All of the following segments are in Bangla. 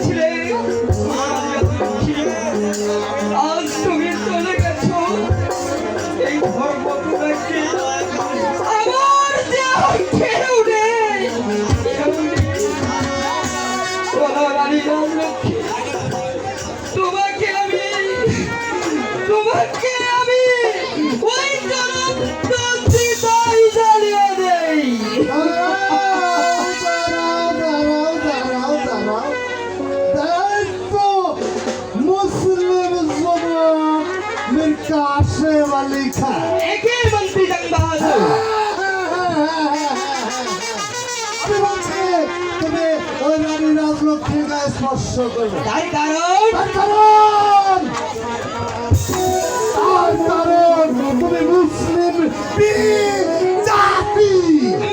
ছিলে, আজ তুমি চলে গেছো। এই ধর্মটাকে আমার যে কেউ নেই, রানী রাজলক্ষ্মী, তোমাকে আমি ওই জনতাই জানিয়ে দেই। মুসলিম জবানের কাছে লিখা একই মন্ত্রী জান বাহাদুর, আমি বলছি তুমি ওই রানী রাজলক্ষ্মীর গায়ে স্পর্শ করবে। তার কারণ তুমি মুসলিম জাতি,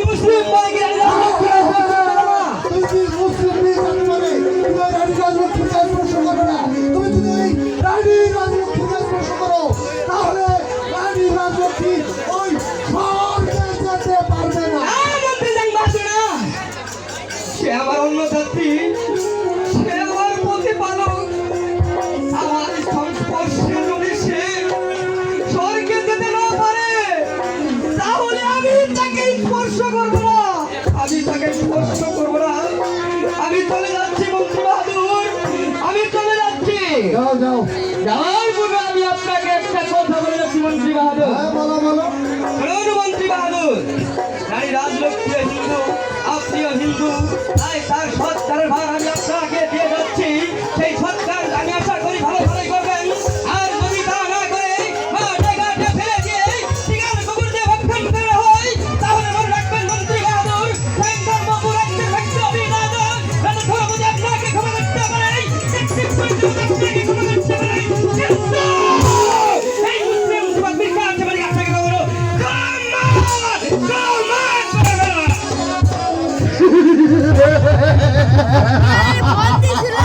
মুসলিম বলে রানী রাজলক্ষ্মী মুসলিম জাতি বলে তুমি ওই রানী রাজলক্ষ্মীর গায়ে স্পর্শ করবে না। তুমি যদি ওই রানী রাজলক্ষ্মীর গায়ে স্পর্শ করো তাহলে রানী রাজলক্ষ্মী ওই স্বর্গে যেতে পারবে না। মন্ত্রী জান বাহাদুর না, সে আমার অন্য যাত্রী, সে আমার প্রতিপালক। আমার সংস্পর্শে যদি সে স্বর্গে যেতে না পারে তাহলে আমি তাকে স্পর্শ করবো না, আমি তাকে স্পর্শ করবো না। আমি চলে যাচ্ছি মন্ত্রী বাহাদুর, আমি চলে যাচ্ছি। যাও যাও, যাওয়ার পূর্বে আমি আপনাকে একটা কথা বলে যাচ্ছি মন্ত্রী বাহাদুর। হ্যাঁ বলো বলো। শুনুন মন্ত্রী বাহাদুর, রানী রাজলক্ষ্মী হিন্দু, আপনিও হিন্দু, তাই তার সৎকারের ভার আমি আপনাকে দিয়ে যাচ্ছি। সেই সৎকার আমি আশা করি ভালো ভালোই করবেন। আর যদি তা না করে মাঠে ঘাটে ফেলে দিয়ে শিকার কুকুর দিয়ে ভক্ষণ করে হয়, তাহলে মনে রাখবেন মন্ত্রী বাহাদুর, সেই ধর্মপুর রাজ্যের ব্যক্তি অভিনন্দন রাজা ধর্মপতি আপনাকে ক্ষমা করতে পারে, আপনাকে ক্ষমা করতে পারে। কিন্তু এই মুসলিম সমাজের কাছে বলি আপনাকে বলো, ভয় দিছিল।